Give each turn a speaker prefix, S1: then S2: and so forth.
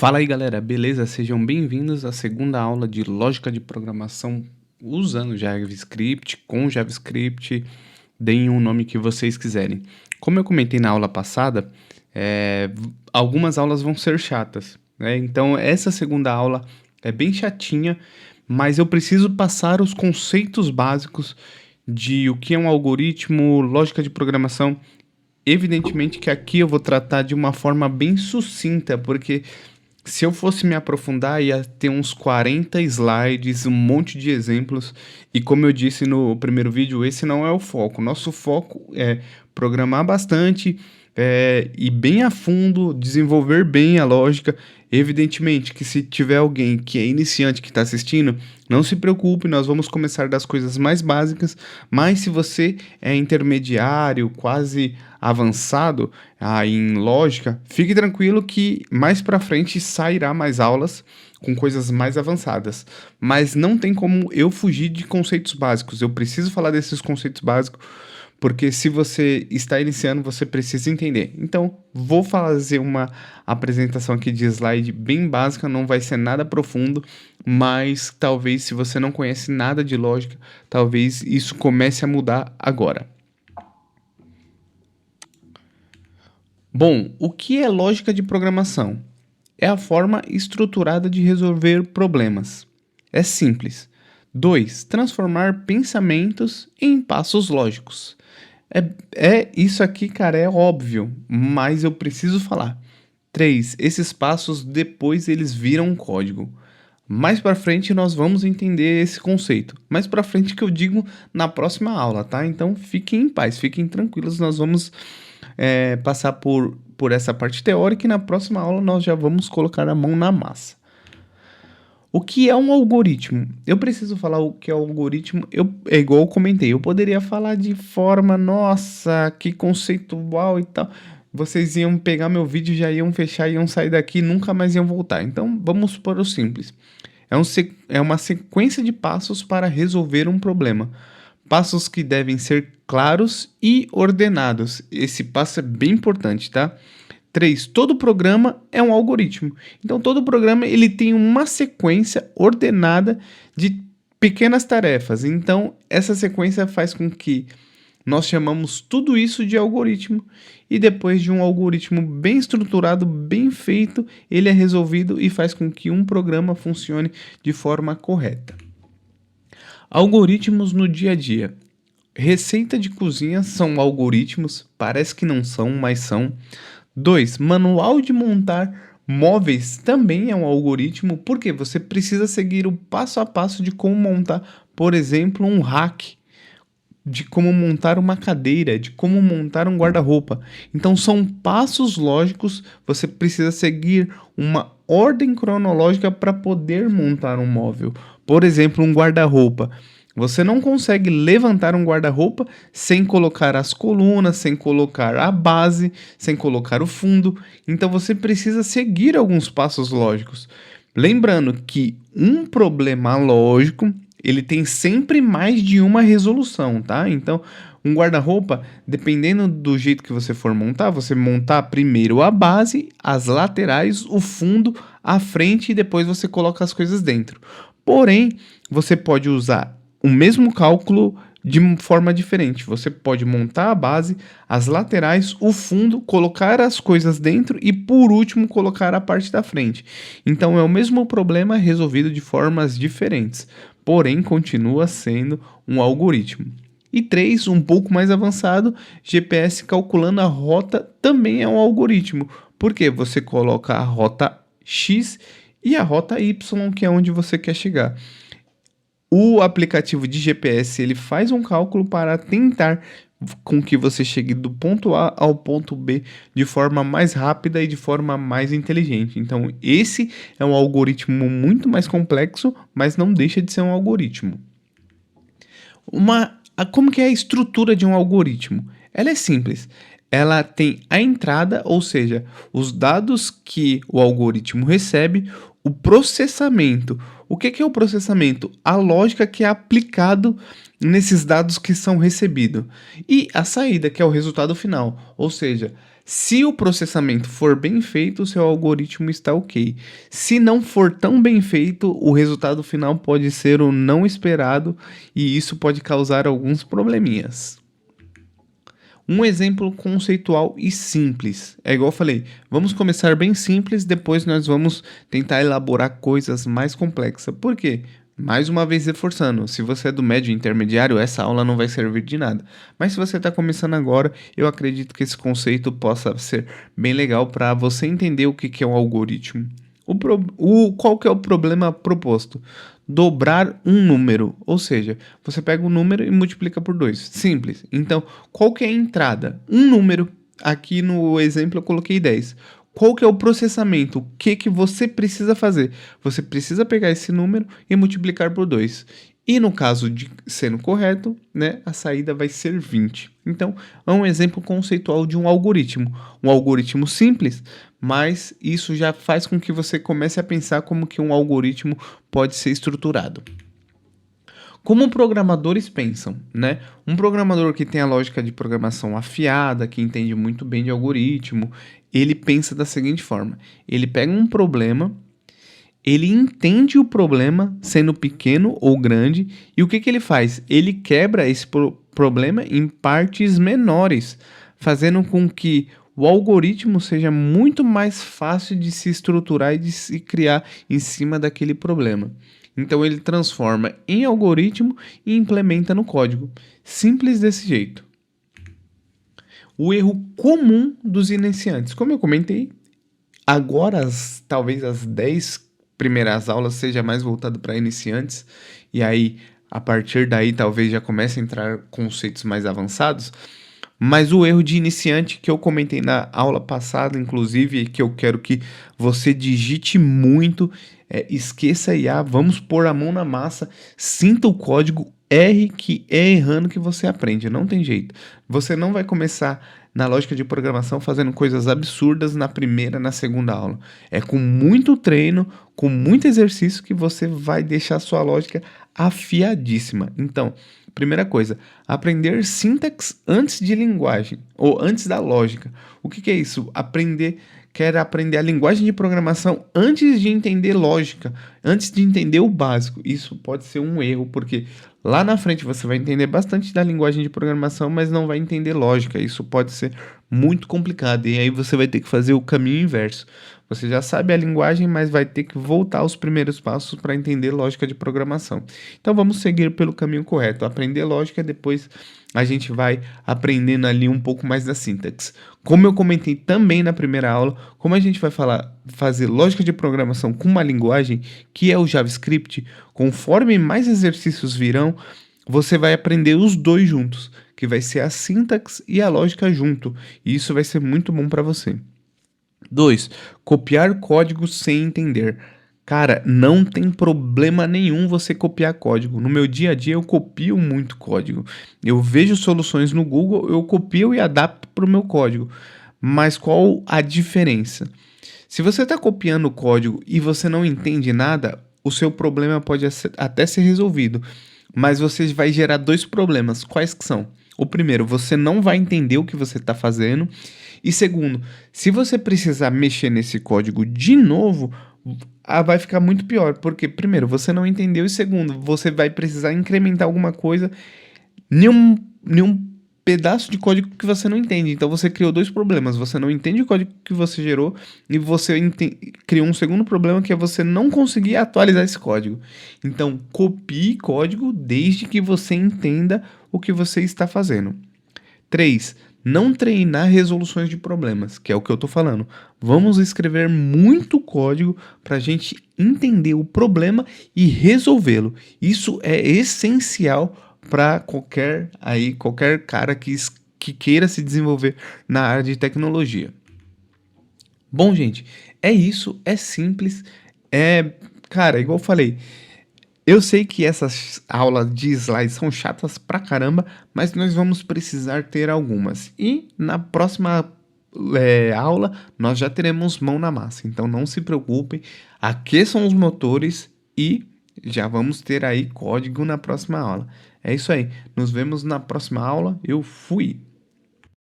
S1: Fala aí galera, beleza? Sejam bem-vindos à segunda aula de lógica de programação usando JavaScript, com JavaScript, deem o nome que vocês quiserem. Como eu comentei na aula passada, algumas aulas vão ser chatas, né? Então essa segunda aula é bem chatinha, mas eu preciso passar os conceitos básicos de o que é um algoritmo, lógica de programação. Evidentemente que aqui eu vou tratar de uma forma bem sucinta, porque se eu fosse me aprofundar, ia ter uns 40 slides, um monte de exemplos, e como eu disse no primeiro vídeo, esse não é o foco. Nosso foco é programar bastante, ir bem a fundo, desenvolver bem a lógica. Evidentemente que se tiver alguém que é iniciante que está assistindo, não se preocupe, nós vamos começar das coisas mais básicas, mas se você é intermediário, quase avançado em lógica, fique tranquilo que mais para frente sairá mais aulas com coisas mais avançadas, mas não tem como eu fugir de conceitos básicos. Eu preciso falar desses conceitos básicos porque se você está iniciando, você precisa entender. Então, vou fazer uma apresentação aqui de slide bem básica, não vai ser nada profundo, mas talvez se você não conhece nada de lógica, talvez isso comece a mudar agora. Bom, o que é lógica de programação? É a forma estruturada de resolver problemas. É simples. 2. Transformar pensamentos em passos lógicos. Isso aqui, cara, é óbvio, mas eu preciso falar. 3. Esses passos depois eles viram código. Mais para frente nós vamos entender esse conceito. Mais para frente que eu digo na próxima aula, tá? Então fiquem em paz, fiquem tranquilos, nós vamos passar por essa parte teórica e na próxima aula nós já vamos colocar a mão na massa. O que é um algoritmo? Eu preciso falar o que é um algoritmo. É igual eu comentei, eu poderia falar de forma, nossa, que conceitual e tal. Vocês iam pegar meu vídeo, já iam fechar, iam sair daqui, nunca mais iam voltar. Então vamos para o simples. É uma sequência de passos para resolver um problema. Passos que devem ser claros e ordenados. Esse passo é bem importante, tá? 3. Todo programa é um algoritmo. Então, todo programa ele tem uma sequência ordenada de pequenas tarefas. Então, essa sequência faz com que nós chamamos tudo isso de algoritmo. E depois de um algoritmo bem estruturado, bem feito, ele é resolvido e faz com que um programa funcione de forma correta. Algoritmos no dia a dia. Receita de cozinha são algoritmos, parece que não são, mas são. 2. Manual de montar móveis também é um algoritmo, porque você precisa seguir o passo a passo de como montar, por exemplo, um rack, de como montar uma cadeira, de como montar um guarda-roupa. Então são passos lógicos, você precisa seguir uma ordem cronológica para poder montar um móvel. Por exemplo, um guarda-roupa. Você não consegue levantar um guarda-roupa sem colocar as colunas, sem colocar a base, sem colocar o fundo. Então você precisa seguir alguns passos lógicos. Lembrando que um problema lógico, ele tem sempre mais de uma resolução, tá? Então, um guarda-roupa, dependendo do jeito que você for montar, você montar primeiro a base, as laterais, o fundo, a frente e depois você coloca as coisas dentro. Porém, você pode usar o mesmo cálculo de forma diferente. Você pode montar a base, as laterais, o fundo, colocar as coisas dentro e, por último, colocar a parte da frente. Então, é o mesmo problema resolvido de formas diferentes, porém, continua sendo um algoritmo. E 3, um pouco mais avançado, GPS calculando a rota também é um algoritmo, porque você coloca a rota X e a rota Y, que é onde você quer chegar. O aplicativo de GPS ele faz um cálculo para tentar com que você chegue do ponto A ao ponto B de forma mais rápida e de forma mais inteligente. Então, esse é um algoritmo muito mais complexo, mas não deixa de ser um algoritmo. Como que é a estrutura de um algoritmo? Ela é simples. Ela tem a entrada, ou seja, os dados que o algoritmo recebe, o processamento. O que é o processamento? A lógica que é aplicado nesses dados que são recebidos. E a saída, que é o resultado final. Ou seja, Se o processamento for bem feito, o seu algoritmo está ok. Se não for tão bem feito, o resultado final pode ser o não esperado e isso pode causar alguns probleminhas. Um exemplo conceitual e simples. É igual eu falei, vamos começar bem simples, depois nós vamos tentar elaborar coisas mais complexas. Por quê? Mais uma vez reforçando, se você é do médio e intermediário, essa aula não vai servir de nada. Mas se você está começando agora, eu acredito que esse conceito possa ser bem legal para você entender o que é um algoritmo. Qual que é o problema proposto? Dobrar um número, ou seja, você pega um número e multiplica por 2. Simples. Então, qual que é a entrada? Um número, aqui no exemplo eu coloquei 10. Qual que é o processamento? O que você precisa fazer? Você precisa pegar esse número e multiplicar por 2. E no caso de sendo correto, né, a saída vai ser 20. Então, é um exemplo conceitual de um algoritmo. Um algoritmo simples, mas isso já faz com que você comece a pensar como que um algoritmo pode ser estruturado. Como programadores pensam, né? Um programador que tem a lógica de programação afiada, que entende muito bem de algoritmo, ele pensa da seguinte forma: ele pega um problema, ele entende o problema, sendo pequeno ou grande, e o que ele faz? Ele quebra esse problema em partes menores, fazendo com que o algoritmo seja muito mais fácil de se estruturar e de se criar em cima daquele problema. Então ele transforma em algoritmo e implementa no código. Simples desse jeito. O erro comum dos iniciantes. Como eu comentei, agora talvez as 10 primeiras aulas seja mais voltado para iniciantes, e aí a partir daí talvez já comece a entrar conceitos mais avançados. Mas o erro de iniciante que eu comentei na aula passada, inclusive, que eu quero que você digite muito, esqueça IA, vamos pôr a mão na massa, sinta o código, erre que é errando que você aprende, não tem jeito. Você não vai começar na lógica de programação fazendo coisas absurdas na primeira, na segunda aula. É com muito treino, com muito exercício que você vai deixar a sua lógica afiadíssima. Então, primeira coisa, aprender sintaxe antes de linguagem, ou antes da lógica. O que é isso? Quer aprender a linguagem de programação antes de entender lógica, antes de entender o básico. Isso pode ser um erro, porque lá na frente você vai entender bastante da linguagem de programação, mas não vai entender lógica. Isso pode ser muito complicado, e aí você vai ter que fazer o caminho inverso. Você já sabe a linguagem, mas vai ter que voltar aos primeiros passos para entender lógica de programação. Então vamos seguir pelo caminho correto, aprender lógica, depois a gente vai aprendendo ali um pouco mais da sintaxe. Como eu comentei também na primeira aula, como a gente vai fazer lógica de programação com uma linguagem que é o JavaScript, conforme mais exercícios virão, você vai aprender os dois juntos, que vai ser a sintaxe e a lógica junto. E isso vai ser muito bom para você. 2. Copiar código sem entender. Cara, não tem problema nenhum você copiar código. No meu dia a dia eu copio muito código. Eu vejo soluções no Google, eu copio e adapto para o meu código. Mas qual a diferença? Se você está copiando o código e você não entende nada, o seu problema pode até ser resolvido. Mas você vai gerar dois problemas. Quais que são? O primeiro, você não vai entender o que você está fazendo. E segundo, se você precisar mexer nesse código de novo, vai ficar muito pior. Porque, primeiro, você não entendeu. E segundo, você vai precisar incrementar alguma coisa em um pedaço de código que você não entende. Então você criou dois problemas. Você não entende o código que você gerou e você criou um segundo problema, que é você não conseguir atualizar esse código. Então copie código desde que você entenda o que você está fazendo. 3. Não treinar resoluções de problemas, que é o que eu estou falando. Vamos escrever muito código para a gente entender o problema e resolvê-lo. Isso é essencial para qualquer cara que queira se desenvolver na área de tecnologia. Bom, gente, é isso, é simples, cara, igual eu falei, eu sei que essas aulas de slides são chatas pra caramba, mas nós vamos precisar ter algumas. E na próxima aula nós já teremos mão na massa, então não se preocupem, aqueçam os motores e já vamos ter aí código na próxima aula. É isso aí, nos vemos na próxima aula, eu fui!